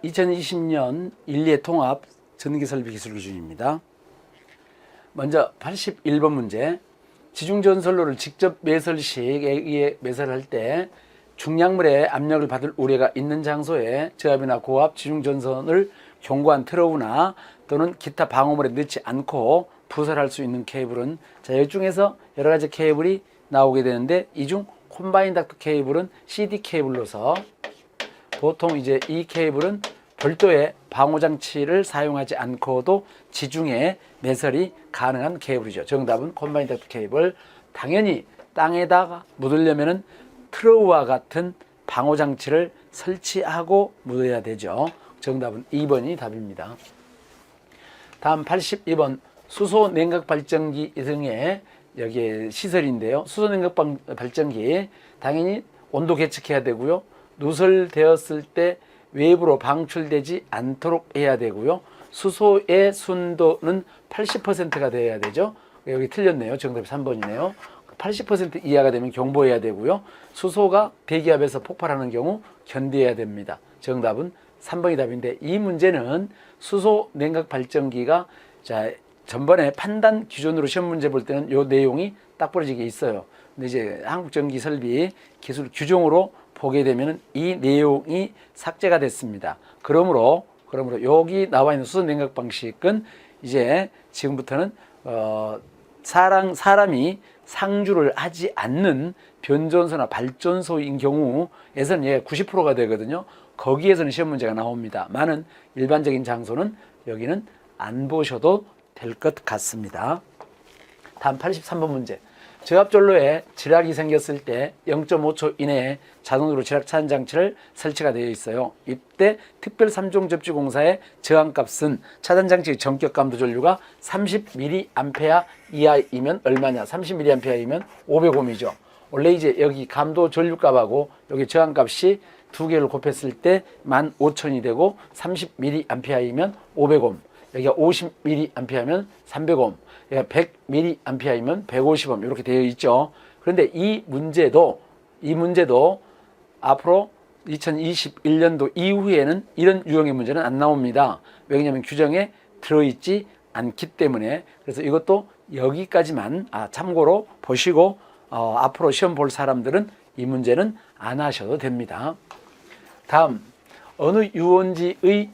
2020년 1, 2회 통합 전기설비 기술 기준입니다. 먼저 81번 문제. 지중전선로를 직접 매설 시 의해 매설할 때 중량물의 압력을 받을 우려가 있는 장소에 저압이나 고압 지중전선을 견고한 트러브나 또는 기타 방호물에 넣지 않고 부설할 수 있는 케이블은, 자, 이 중에서 여러 가지 케이블이 나오게 되는데, 이 중 콤바인 닥트 케이블은 CD 케이블로서 보통 이제 이 케이블은 별도의 방호 장치를 사용하지 않고도 지중해 매설이 가능한 케이블이죠. 정답은 콤바인 닥트 케이블. 당연히 땅에다가 묻으려면은 트러우와 같은 방호 장치를 설치하고 묻어야 되죠. 정답은 2번이 답입니다. 다음 82번. 수소 냉각 발전기 등의 여기 시설인데요. 수소 냉각 발전기 당연히 온도 계측해야 되고요. 누설되었을 때 외부로 방출되지 않도록 해야 되고요. 수소의 순도는 80%가 되어야 되죠. 여기 틀렸네요. 정답이 3번이네요. 80% 이하가 되면 경보해야 되고요. 수소가 대기압에서 폭발하는 경우 견디어야 됩니다. 정답은 3번이 답인데, 이 문제는 수소 냉각 발전기가, 자, 전번에 판단 기준으로 시험 문제 볼 때는 이 내용이 딱 부러지게 있어요. 근데 이제 한국전기설비 기술 규정으로 보게 되면 이 내용이 삭제가 됐습니다. 그러므로 여기 나와 있는 수소 냉각 방식은 이제 지금부터는 사람이 상주를 하지 않는 변전소나 발전소인 경우에서는 얘가 90%가 되거든요. 거기에서는 시험 문제가 나옵니다. 많은 일반적인 장소는 여기는 안 보셔도 될 것 같습니다. 다음 83번 문제. 저압전로에 지락이 생겼을 때 0.5초 이내에 자동으로 지락 차단 장치를 설치가 되어 있어요. 이때 특별 3종 접지 공사의 저항값은 차단 장치의 전격 감도 전류가 30mA 이하이면 얼마냐? 30mA이면 500ohm이죠. 원래 이제 여기 감도 전류값하고 여기 저항값이 두 개를 곱했을 때 15,000이 되고 30mA이면 500ohm. 여기가 50mA면 300ohm. 여기가 100mA면 150ohm. 이렇게 되어 있죠. 그런데 이 문제도 앞으로 2021년도 이후에는 이런 유형의 문제는 안 나옵니다. 왜냐하면 규정에 들어있지 않기 때문에. 그래서 이것도 여기까지만 참고로 보시고 앞으로 시험 볼 사람들은 이 문제는 안 하셔도 됩니다. 다음, 어느 유원지의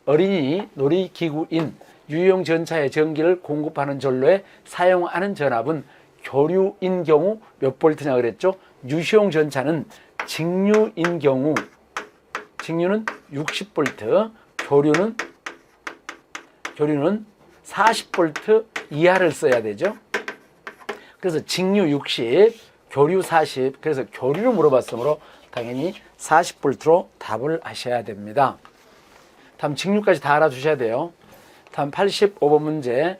어린이 놀이기구인 유용 전차의 전기를 공급하는 전로에 사용하는 전압은 교류인 경우 몇 볼트냐 그랬죠? 유시용 전차는 직류인 경우 직류는 60V, 교류는 40V 이하를 써야 되죠. 그래서 직류 60, 교류 40. 그래서 교류를 물어봤으므로 당연히 40V로 답을 하셔야 됩니다. 다음 직류까지 다 알아두셔야 돼요. 다음 85번 문제.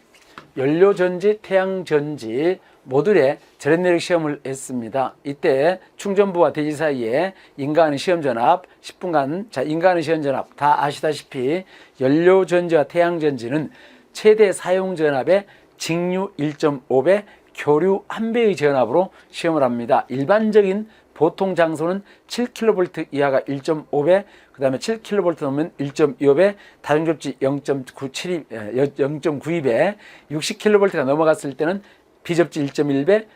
연료전지, 태양전지 모듈에 절연내력 시험을 했습니다. 이때 충전부와 대지 사이에 인가하는 시험전압 10분간, 자, 인가하는 시험전압 다 아시다시피 연료전지와 태양전지는 최대 사용전압의 직류 1.5배, 교류 1배의 전압으로 시험을 합니다. 일반적인 보통 장소는 7kV 이하가 1.5배, 그 다음에 7kV 넘으면 1.25배, 다중접지 0.92배, 60kV가 넘어갔을 때는 비접지 1.1배,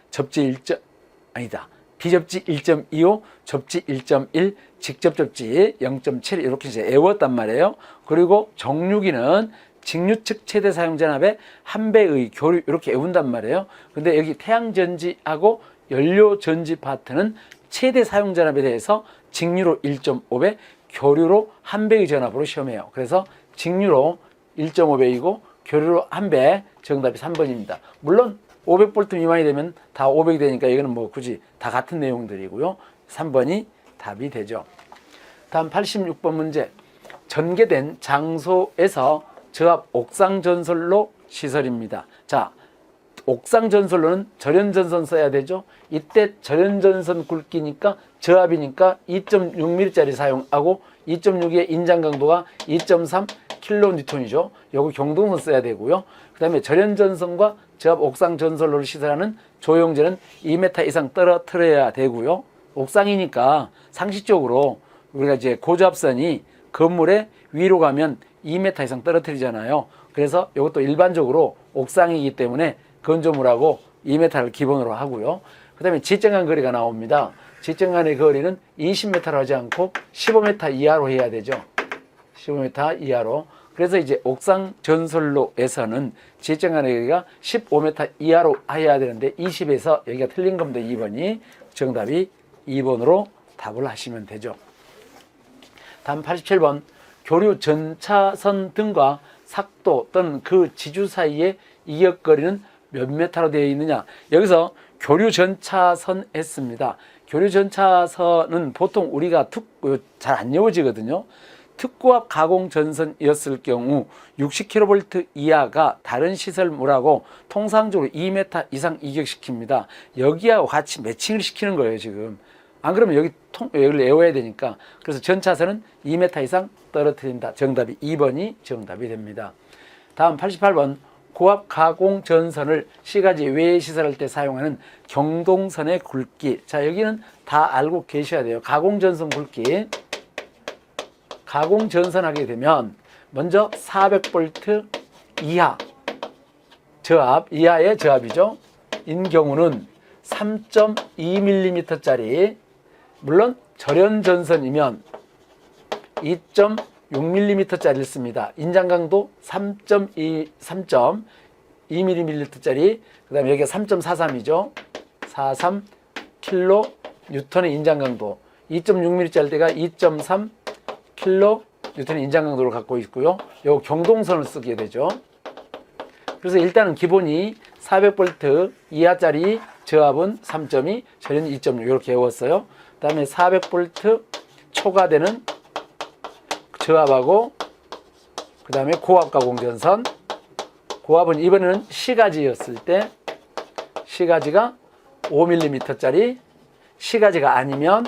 비접지 1.25, 접지 1.1, 직접 접지 0.7 이렇게 이제 외웠단 말이에요. 그리고 정류기는 직류측 최대 사용전압의 1배의 교류 이렇게 외운단 말이에요. 근데 여기 태양전지하고 연료전지 파트는 최대 사용전압에 대해서 직류로 1.5배, 교류로 1배의 전압으로 시험해요. 그래서 직류로 1.5배이고 교류로 1배, 정답이 3번입니다. 물론 500V 미만이 되면 다 500이 되니까 이거는 뭐 굳이 다 같은 내용들이고요. 3번이 답이 되죠. 다음 86번 문제. 전개된 장소에서 저압 옥상전선로 시설입니다. 자, 옥상전선로는 절연전선 써야 되죠. 이때 절연전선 굵기니까 저압이니까 2.6mm짜리 사용하고 2.6의 인장 강도가 2.3kN이죠. 요거 경동선 써야 되고요. 그 다음에 절연전선과 저압 옥상전선로를 시설하는 조형제는 2m 이상 떨어뜨려야 되고요. 옥상이니까 상식적으로 우리가 이제 고저압선이 건물에 위로 가면 2m 이상 떨어뜨리잖아요. 그래서 이것도 일반적으로 옥상이기 때문에 건조물하고 2m를 기본으로 하고요. 그 다음에 지정한 거리가 나옵니다. 지정간의 거리는 20m로 하지 않고 15m 이하로 해야 되죠. 15m 이하로. 그래서 이제 옥상 전선로에서는 지정간의 거리가 15m 이하로 해야 되는데 20에서 여기가 틀린 겁니다. 2번이. 정답이 2번으로 답을 하시면 되죠. 다음 87번. 교류 전차선 등과 삭도 또는 그 지주 사이의 이격거리는 몇 메타로 되어 있느냐. 여기서 교류 전차선 했습니다. 교류 전차선은 보통 우리가 잘 안 외워지거든요. 특고압 가공 전선이었을 경우 60kV 이하가 다른 시설물하고 통상적으로 2m 이상 이격시킵니다. 여기하고 같이 매칭을 시키는 거예요, 지금. 안 그러면 여기를 외워야 되니까. 그래서 전차선은 2m 이상 떨어뜨린다. 정답이 2번이 정답이 됩니다. 다음 88번. 고압 가공 전선을 시가지 외에 시설할 때 사용하는 경동선의 굵기. 자, 여기는 다 알고 계셔야 돼요. 가공 전선 굵기. 가공 전선 하게 되면 먼저 400V 이하 저압, 이하의 저압이죠. 인 경우는 3.2mm짜리, 물론 절연 전선이면 2.6mm짜리를 씁니다. 인장 강도 3.2mm짜리, 그 다음에 여기가 3.43이죠. 43 킬로 뉴턴의 인장 강도, 2.6mm짜리 때가 2.3 킬로 뉴턴의 인장 강도를 갖고 있고요. 요 경동선을 쓰게 되죠. 그래서 일단은 기본이 400V 이하짜리 저압은 3.2, 절연 2.6 이렇게 외웠어요. 그 다음에 400V 초과되는 저압하고 그 다음에 고압 가공 전선. 고압은 이번에는 시가지였을 때 시가지가 5mm짜리, 시가지가 아니면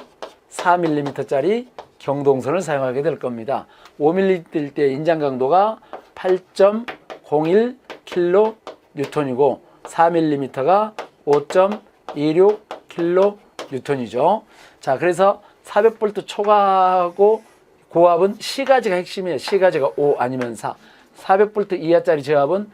4mm짜리 경동선을 사용하게 될 겁니다. 5mm일 때 인장 강도가 8.01 킬로 뉴턴이고 4mm가 5.26 킬로 뉴턴이죠. 자, 그래서 400V 초과하고 고압은 시가지가 핵심이에요. 시가지가 5 아니면 4. 400V 이하짜리 저압은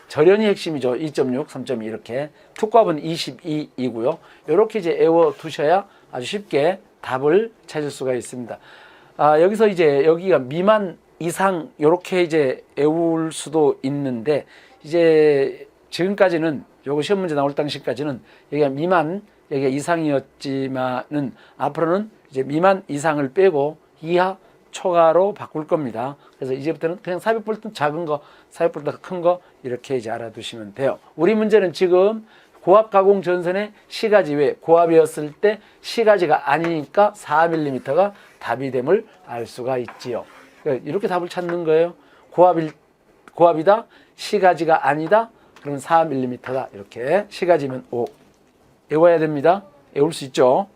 절연이 핵심이죠. 2.6, 3.2 이렇게. 특고압은 22이고요. 이렇게 이제 외워 두셔야 아주 쉽게 답을 찾을 수가 있습니다. 여기서 이제 여기가 미만 이상 이렇게 이제 외울 수도 있는데, 이제 지금까지는 요거 시험 문제 나올 당시까지는 여기가 미만, 여기가 이상이었지만은 앞으로는 이제 미만 이상을 빼고 이하 초과로 바꿀 겁니다. 그래서 이제부터는 그냥 400V 작은 거, 400V 큰 거 이렇게 이제 알아두시면 돼요. 우리 문제는 지금 고압 가공 전선의 시가지 외 고압이었을 때 시가지가 아니니까 4mm가 답이 됨을 알 수가 있지요. 이렇게 답을 찾는 거예요. 고압이다, 시가지가 아니다, 그러면 4mm다. 이렇게 시가지면 5. 외워야 됩니다. 외울 수 있죠.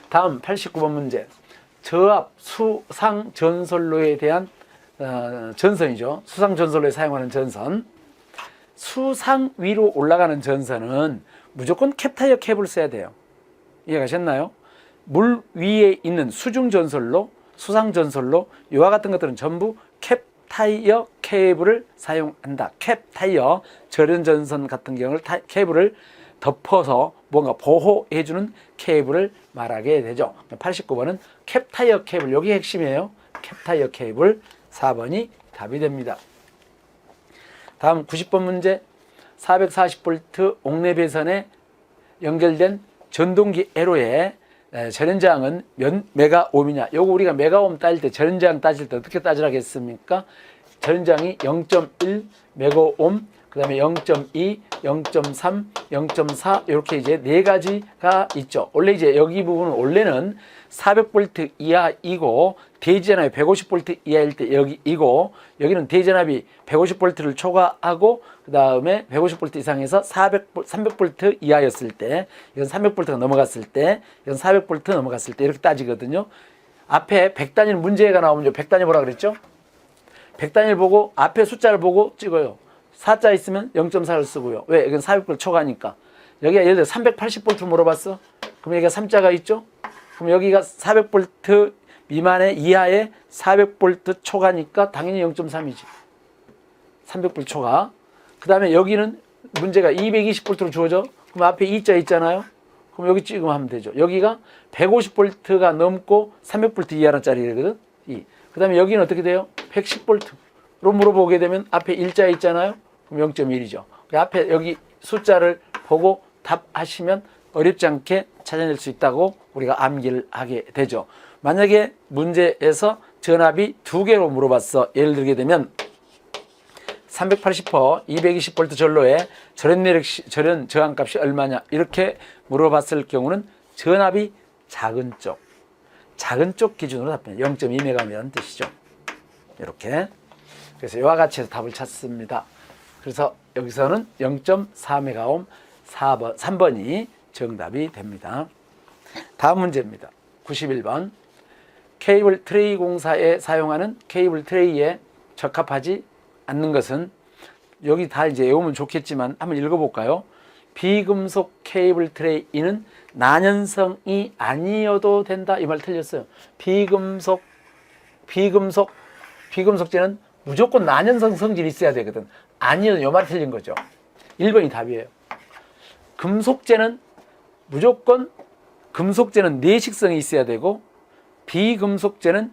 다음 89번 문제. 저압 수상 전선로에 대한 전선이죠. 수상 전선로에 사용하는 전선. 수상 위로 올라가는 전선은 무조건 캡타이어 캡을 써야 돼요. 이해가셨나요? 물 위에 있는 수중 전선로, 수상 전선로, 이와 같은 것들은 전부 캡타이어 케이블을 사용한다. 캡타이어, 절연 전선 같은 경우를 케이블을 덮어서 뭔가 보호해주는 케이블을 말하게 되죠. 89번은 캡타이어 케이블, 여기 핵심이에요. 캡타이어 케이블. 4번이 답이 됩니다. 다음 90번 문제. 440V 옥내 배선에 연결된 전동기 에로의 절연저항은 몇 메가옴이냐. 요거 우리가 메가옴 따질 때, 절연저항 따질 때 어떻게 따지라겠습니까? 절연저항이 0.1 메가옴, 그 다음에 0.2, 0.3, 0.4 이렇게 이제 네 가지가 있죠. 원래 이제 여기 부분은 원래는 400V 이하이고 대지전압이 150V 이하일 때 여기이고, 여기는 대지전압이 150V를 초과하고 그 다음에 150V 이상에서 300V 이하였을 때, 이건 300V가 넘어갔을 때, 이건 400V 넘어갔을 때 이렇게 따지거든요. 앞에 100단위 문제가 나오면 100단위 뭐라 그랬죠? 100단위를 보고 앞에 숫자를 보고 찍어요. 4자 있으면 0.4를 쓰고요. 왜? 이건 400V 초과니까. 여기가 예를 들어 380V 물어봤어? 그럼 여기가 3자가 있죠? 그럼 여기가 400V 미만의 이하의 400V 초과니까 당연히 0.3이지. 300V 초과. 그 다음에 여기는 문제가 220V로 주어져. 그럼 앞에 2자 있잖아요. 그럼 여기 찍으면 되죠. 여기가 150V가 넘고 300V 이하라는 짜리거든. 그 다음에 여기는 어떻게 돼요? 110V로 물어보게 되면 앞에 1자 있잖아요. 그럼 0.1이죠. 앞에 여기 숫자를 보고 답하시면 어렵지 않게 찾아낼 수 있다고 우리가 암기를 하게 되죠. 만약에 문제에서 전압이 2개로 물어봤어. 예를 들게 되면 380V 220V 전로에 절연 저항값이 얼마냐 이렇게 물어봤을 경우는 전압이 작은 쪽 기준으로 답변 0.2메가라는 뜻이죠. 이렇게. 그래서 이와 같이 해서 답을 찾습니다. 그래서 여기서는 0.4메가옴 3번이 정답이 됩니다. 다음 문제입니다. 91번. 케이블 트레이 공사에 사용하는 케이블 트레이에 적합하지 않는 것은, 여기 다 이제 외우면 좋겠지만 한번 읽어볼까요? 비금속 케이블 트레이는 난연성이 아니어도 된다. 이 말 틀렸어요. 비금속재는 무조건 난연성 성질이 있어야 되거든. 아니어도 이 말 틀린 거죠. 1번이 답이에요. 금속재는 무조건 금속재는 내식성이 있어야 되고 비금속재는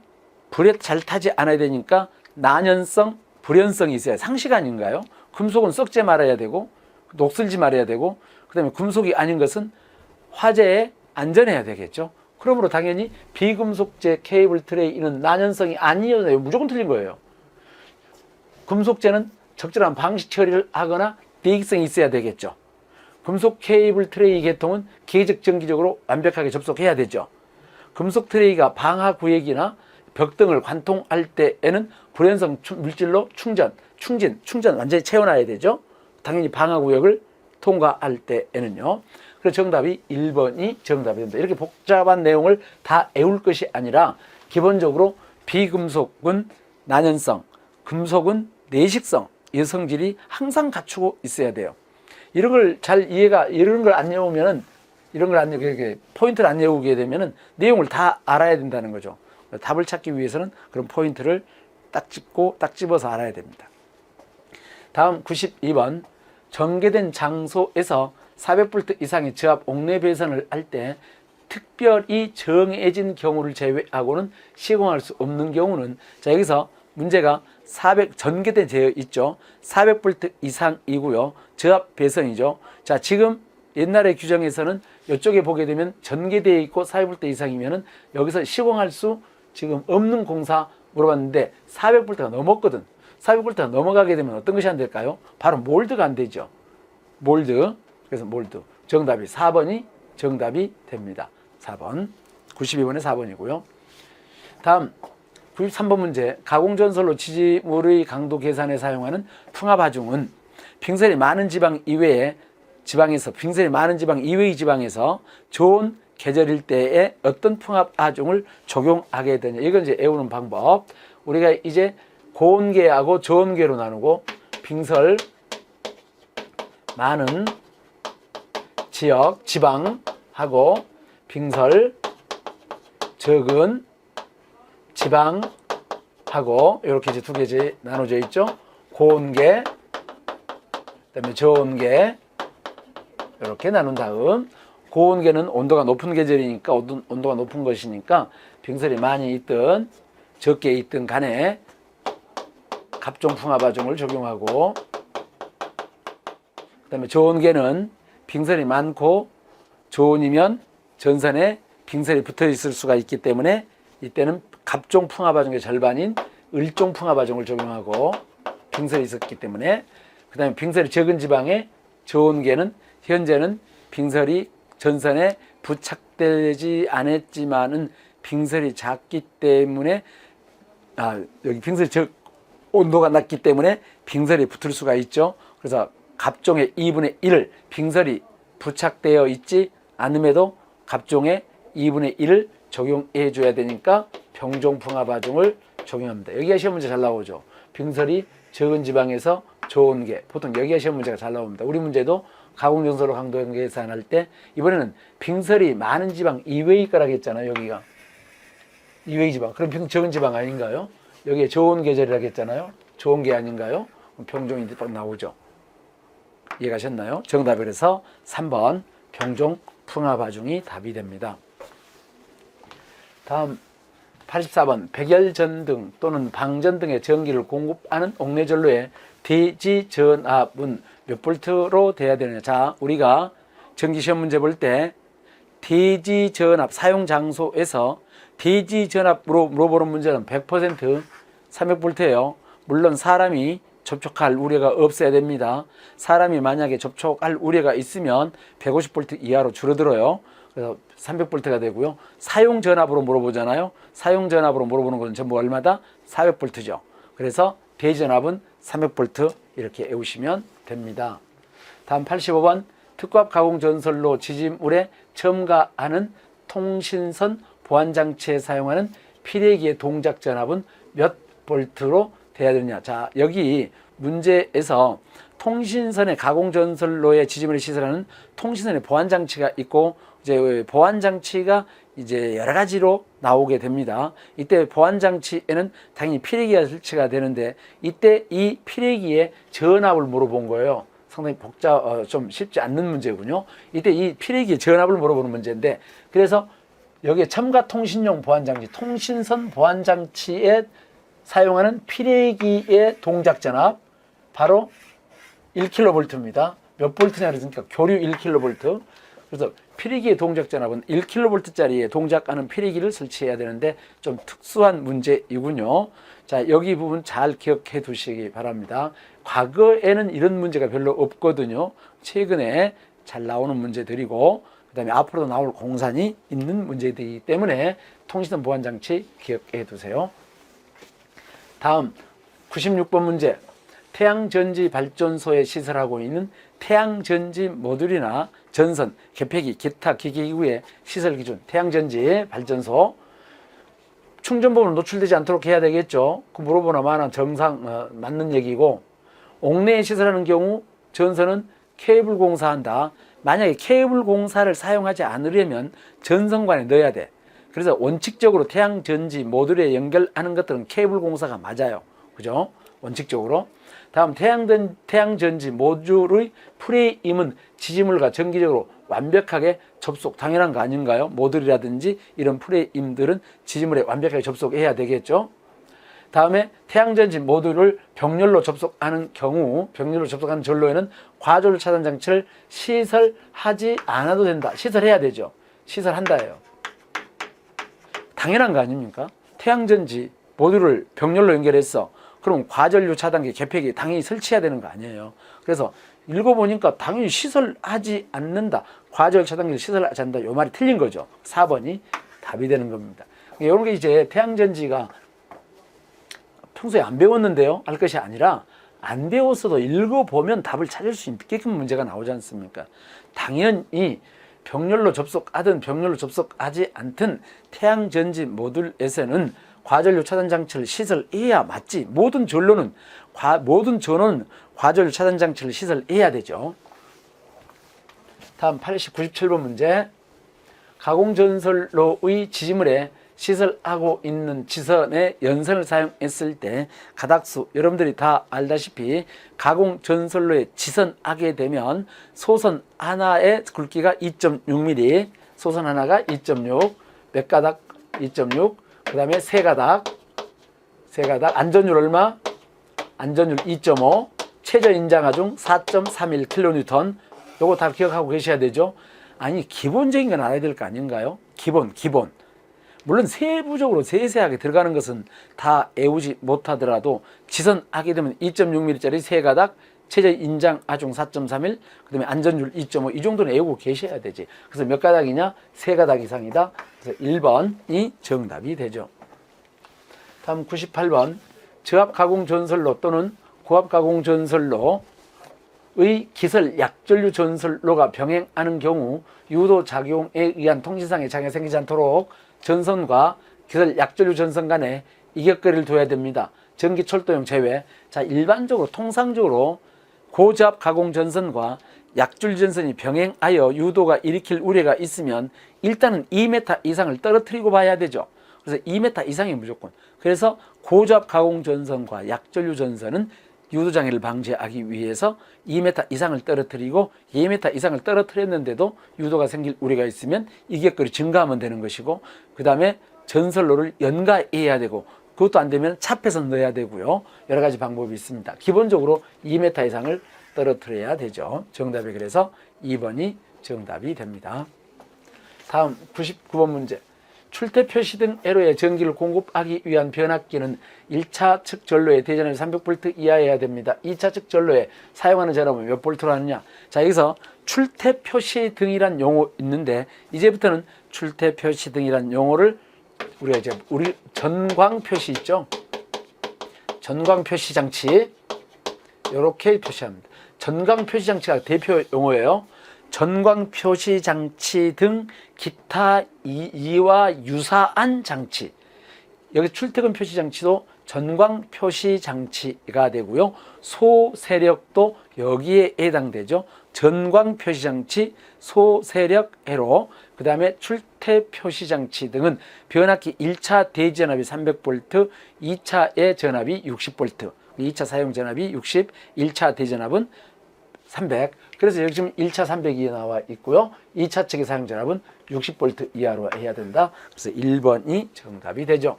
불에 잘 타지 않아야 되니까 난연성, 불연성이 있어야 상식 아닌가요? 금속은 썩지 말아야 되고 녹슬지 말아야 되고 그 다음에 금속이 아닌 것은 화재에 안전해야 되겠죠. 그러므로 당연히 비금속재 케이블 트레이는 난연성이 아니어도 무조건 틀린 거예요. 금속재는 적절한 방식 처리를 하거나 대익성이 있어야 되겠죠. 금속 케이블 트레이 계통은 계적 정기적으로 완벽하게 접속해야 되죠. 금속 트레이가 방화 구역이나 벽 등을 관통할 때에는 불연성 물질로 충전 완전히 채워놔야 되죠. 당연히 방화 구역을 통과할 때에는요. 그래서 정답이 1번이 정답이 됩니다. 이렇게 복잡한 내용을 다 외울 것이 아니라 기본적으로 비금속은 난연성, 금속은 내식성, 이 성질이 항상 갖추고 있어야 돼요. 이런 걸 잘 이런 걸 안 외우면은, 포인트를 안 외우게 되면은 내용을 다 알아야 된다는 거죠. 답을 찾기 위해서는 그런 포인트를 딱 집어서 알아야 됩니다. 다음 92번. 전개된 장소에서 400V 이상의 저압 옥내 배선을 할 때 특별히 정해진 경우를 제외하고는 시공할 수 없는 경우는, 자, 여기서 문제가 전개된 되어 있죠. 400V 이상이고요. 저압 배선이죠. 자, 지금 옛날의 규정에서는 이쪽에 보게 되면 전개되어 있고 400V 이상이면은 여기서 시공할 수 지금 없는 공사 물어봤는데 400V가 넘었거든. 400V가 넘어가게 되면 어떤 것이 안 될까요? 바로 몰드가 안 되죠. 몰드. 그래서 몰드. 정답이 4번이 정답이 됩니다. 4번. 92번에 4번이고요. 다음 93번 문제. 가공전설로 지지물의 강도 계산에 사용하는 풍합하중은 빙설이 많은 지방 이외의 지방에서 좋은 계절일 때에 어떤 풍합하중을 적용하게 되냐. 이건 이제 외우는 방법. 우리가 이제 고온계하고 저온계로 나누고 빙설 많은 지역, 지방하고 빙설 적은 지방하고 이렇게 이제 두 개 나눠져 있죠. 고온계, 그다음에 저온계 이렇게 나눈 다음, 고온계는 온도가 높은 계절이니까 온도가 높은 것이니까 빙설이 많이 있든 적게 있든 간에 갑종 풍합하중을 적용하고, 그다음에 저온계는 빙설이 많고 저온이면 전선에 빙설이 붙어 있을 수가 있기 때문에 이때는 갑종 풍합하중의 절반인 을종 풍합하중을 적용하고 빙설이 있었기 때문에, 그 다음에 빙설이 적은 지방에 저온계는 현재는 빙설이 전선에 부착되지 않았지만은 빙설이 작기 때문에 여기 빙설이 온도가 낮기 때문에 빙설이 붙을 수가 있죠. 그래서 갑종의 2분의 1을 빙설이 부착되어 있지 않음에도 갑종의 2분의 1을 적용해 줘야 되니까 병종풍합하중을 적용합니다. 여기가 시험 문제 잘 나오죠. 빙설이 적은 지방에서 저온계, 보통 여기가 시험 문제가 잘 나옵니다. 우리 문제도 가공전설로 강도 계산할 때 이번에는 빙설이 많은 지방 이외의 거라고 했잖아요. 여기가 이외의 지방. 그럼 적은 지방 아닌가요? 여기에 저온 계절이라고 했잖아요. 좋은 게 아닌가요? 병종이 딱 나오죠. 이해가셨나요? 정답이 그래서 3번 병종 풍화바중이 답이 됩니다. 다음 84번 백열전 또는 방전 등의 전기를 공급하는 옥내전로의 대지전압은 몇 볼트로 돼야 되느냐. 자, 우리가 전기시험 문제 볼 때 대지전압 사용 장소에서 대지전압으로 물어보는 문제는 100% 300V예요. 물론 사람이 접촉할 우려가 없어야 됩니다. 사람이 만약에 접촉할 우려가 있으면 150V 이하로 줄어들어요. 그래서 300V가 되고요. 사용 전압으로 물어보잖아요. 사용 전압으로 물어보는 건 전부 얼마다? 400V죠. 그래서 대전압은 300V 이렇게 외우시면 됩니다. 다음 85번 특급 가공 전선로 지지물에 첨가하는 통신선 보안장치에 사용하는 피레기의 동작 전압은 몇 볼트로 돼야 되느냐. 자, 여기 문제에서 통신선의 가공 전선로에 지지물을 시설하는 통신선의 보안장치가 있고 이제 보안장치가 이제 여러 가지로 나오게 됩니다. 이때 보안장치에는 당연히 피레기가 설치가 되는데 이때 이 피레기의 전압을 물어본 거예요. 상당히 좀 쉽지 않는 문제군요. 이때 이 피레기의 전압을 물어보는 문제인데 그래서 여기에 첨가 통신용 보안장치, 통신선 보안장치에 사용하는 피레기의 동작 전압 바로 1kV입니다. 몇 볼트냐 그러니까 교류 1kV. 그래서 피레기의 동작 전압은 1kV짜리에 동작하는 피레기를 설치해야 되는데 좀 특수한 문제이군요. 자, 여기 부분 잘 기억해 두시기 바랍니다. 과거에는 이런 문제가 별로 없거든요. 최근에 잘 나오는 문제들이고 그다음에 앞으로도 나올 공산이 있는 문제들이기 때문에 통신선 보안장치 기억해 두세요. 다음 96번 문제. 태양전지 발전소에 시설하고 있는 태양전지 모듈이나 전선, 개폐기, 기타 기기기구의 시설 기준, 태양전지 발전소 충전법으로 노출되지 않도록 해야 되겠죠. 그 물어보나 마나 정상 맞는 얘기고 옥내에 시설하는 경우 전선은 케이블 공사한다. 만약에 케이블 공사를 사용하지 않으려면 전선관에 넣어야 돼. 그래서 원칙적으로 태양전지 모듈에 연결하는 것들은 케이블 공사가 맞아요. 그죠? 원칙적으로. 다음 태양전지 모듈의 프레임은 지지물과 정기적으로 완벽하게 접속, 당연한 거 아닌가요? 모듈이라든지 이런 프레임들은 지지물에 완벽하게 접속해야 되겠죠. 다음에 태양전지 모듈을 병렬로 접속하는 경우 병렬로 접속하는 전로에는 과전류 차단 장치를 시설하지 않아도 된다. 시설해야 되죠. 시설한다예요. 당연한 거 아닙니까? 태양전지 모듈을 병렬로 연결했어. 그럼 과전류 차단기, 개폐기 당연히 설치해야 되는 거 아니에요. 그래서 읽어보니까 당연히 시설하지 않는다. 과전류 차단기를 시설하지 않는다. 이 말이 틀린 거죠. 4번이 답이 되는 겁니다. 이런 게 이제 태양전지가 평소에 안 배웠는데요. 알 것이 아니라 안 배웠어도 읽어보면 답을 찾을 수 있게끔 문제가 나오지 않습니까? 당연히 병렬로 접속하든 병렬로 접속하지 않든 태양전지 모듈에서는 과전류 차단 장치를 시설해야 맞지. 모든 전로는 과전류 차단 장치를 시설해야 되죠. 다음 97번 문제. 가공전선로의 지지물에 시설하고 있는 지선의 연선을 사용했을 때 가닥수, 여러분들이 다 알다시피 가공전선로에 지선하게 되면 소선 하나의 굵기가 2.6mm, 소선 하나가 2.6, 몇 가닥 2.6, 그 다음에 세 가닥, 안전율 얼마? 안전율 2.5, 최저 인장하중 4.31kN. 요거 다 기억하고 계셔야 되죠. 아니, 기본적인 건 알아야 될 거 아닌가요? 기본. 물론 세부적으로 세세하게 들어가는 것은 다 외우지 못하더라도 지선하게 되면 2.6mm짜리 세 가닥, 최저 인장 하중 4.31, 그 다음에 안전율 2.5, 이 정도는 외우고 계셔야 되지. 그래서 몇 가닥이냐? 세 가닥 이상이다. 그래서 1번이 정답이 되죠. 다음 98번. 저압 가공 전선로 또는 고압 가공 전선로의 기설 약전류 전선로가 병행하는 경우 유도 작용에 의한 통신상의 장애가 생기지 않도록 전선과 기설 약전류 전선 간에 이격거리를 둬야 됩니다. 전기 철도용 제외. 자, 일반적으로 통상적으로 고저압 가공 전선과 약전류 전선이 병행하여 유도가 일으킬 우려가 있으면 일단은 2m 이상을 떨어뜨리고 봐야 되죠. 그래서 2m 이상이 무조건. 그래서 고조합 가공 전선과 약전류 전선은 유도장애를 방지하기 위해서 2m 이상을 떨어뜨리고 2m 이상을 떨어뜨렸는데도 유도가 생길 우려가 있으면 이격거리 증가하면 되는 것이고, 그 다음에 전선로를 연가해야 되고, 그것도 안 되면 차폐서 넣어야 되고요. 여러 가지 방법이 있습니다. 기본적으로 2m 이상을 떨어뜨려야 되죠. 정답이 그래서 2번이 정답이 됩니다. 다음 99번 문제. 출퇴 표시 등 회로에 전기를 공급하기 위한 변압기는 1차 측 전로의 대전압이 300V 이하여야 됩니다. 2차 측 전로에 사용하는 전압은 몇 볼트로 하느냐. 자, 여기서 출퇴 표시 등이란 용어 있는데, 이제부터는 출퇴 표시 등이란 용어를 우리가 이제 우리 전광 표시 있죠. 전광 표시 장치 이렇게 표시합니다. 전광 표시 장치가 대표 용어예요. 전광 표시 장치 등 기타 이와 유사한 장치. 여기 출퇴근 표시 장치도 전광 표시 장치가 되고요. 소세력도 여기에 해당되죠. 전광 표시 장치, 소세력 회로, 그 다음에 출퇴 표시 장치 등은 변압기 1차 대지전압이 300V, 2차의 전압이 60V, 2차 사용 전압이 60, 1차 대전압은 300. 그래서 여기 지금 1차 300이 나와 있고요. 2차 측의 사용 전압은 60V 이하로 해야 된다. 그래서 1번이 정답이 되죠.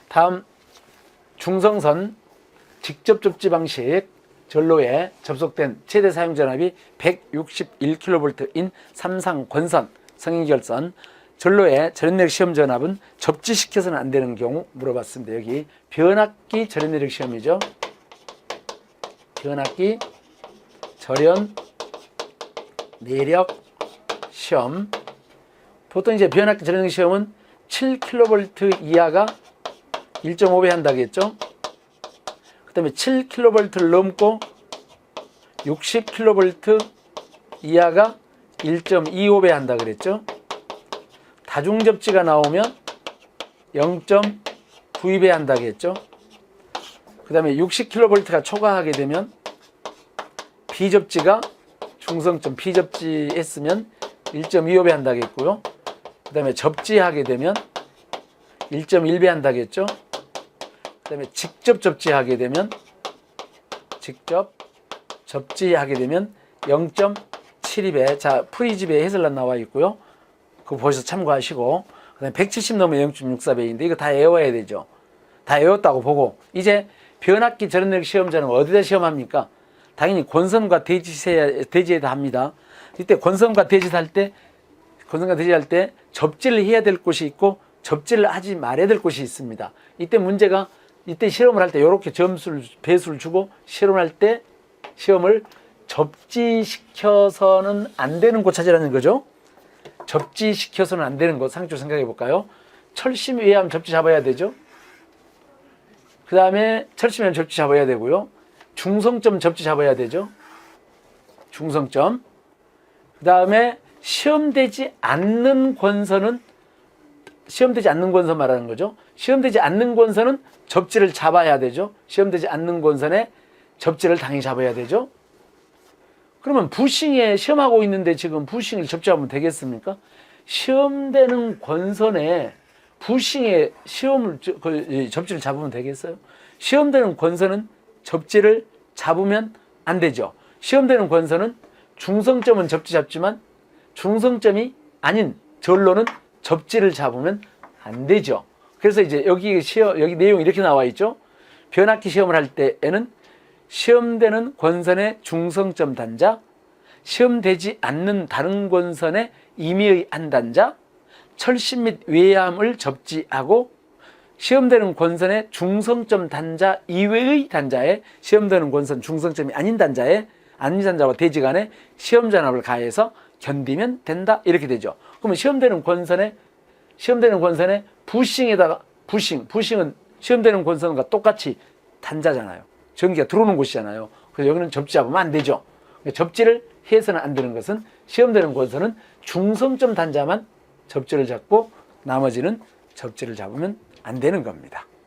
다음 중성선 직접 접지 방식 전로에 접속된 최대 사용 전압이 161kV인 삼상 권선 성인결선 전로의 절연내력 시험 전압은 접지시켜서는 안 되는 경우 물어봤습니다. 여기 변압기 절연내력 시험이죠. 변압기 절연 내력 시험. 보통 이제 변압기 절연 내력 시험은 7kV 이하가 1.5배 한다겠죠. 그 다음에 7kV를 넘고 60kV 이하가 1.25배 한다 그랬죠. 다중접지가 나오면 0.92배 한다겠죠. 그 다음에 60kV가 초과하게 되면 비접지가 중성점 비접지 했으면 1.25배 한다겠고요. 그 다음에 접지하게 되면 1.1배 한다겠죠. 그 다음에 직접 접지하게 되면 0.72배. 자, 프리집에 해설란 나와 있고요. 그거 보셔서 참고하시고, 그 다음에 170 넘으면 0.64배인데 이거 다 외워야 되죠. 다 외웠다고 보고, 이제 변압기 절연내력 시험자는 어디다 시험합니까? 당연히 권선과 대지에다 합니다. 이때 권선과 대지할 때 접지를 해야 될 곳이 있고 접지를 하지 말아야 될 곳이 있습니다. 이때 문제가, 이때 실험을 할 때 이렇게 배수를 주고 실험할 때 시험을 접지시켜서는 안 되는 곳 찾으라는 거죠. 접지시켜서는 안 되는 곳 상식적으로 생각해 볼까요? 철심에 의하면 접지 잡아야 되죠. 그 다음에 철심에 접지 잡아야 되고요. 중성점 접지 잡아야 되죠. 중성점. 그 다음에 시험되지 않는 권선은, 시험되지 않는 권선 말하는 거죠. 시험되지 않는 권선은 접지를 잡아야 되죠. 시험되지 않는 권선에 접지를 당연히 잡아야 되죠. 그러면 부싱에 시험하고 있는데 지금 부싱을 접지하면 되겠습니까? 시험되는 권선에 부싱에 접지를 잡으면 되겠어요? 시험되는 권선은 접지를 잡으면 안 되죠. 시험되는 권선은 중성점은 접지 잡지만 중성점이 아닌 전로는 접지를 잡으면 안 되죠. 그래서 이제 여기 내용이 이렇게 나와 있죠. 변압기 시험을 할 때에는 시험되는 권선의 중성점 단자, 시험되지 않는 다른 권선의 임의의 한 단자, 철심 및 외암을 접지하고 시험되는 권선의 중성점 단자 이외의 단자에 시험되는 권선 중성점이 아닌 단자와 대지 간에 시험 전압을 가해서 견디면 된다. 이렇게 되죠. 그러면 시험되는 권선에 부싱에다가 부싱은 시험되는 권선과 똑같이 단자잖아요. 전기가 들어오는 곳이잖아요. 그래서 여기는 접지 잡으면 안 되죠. 접지를 해서는 안 되는 것은 시험되는 권선은 중성점 단자만 접지를 잡고 나머지는 접지를 잡으면 안 되는 겁니다.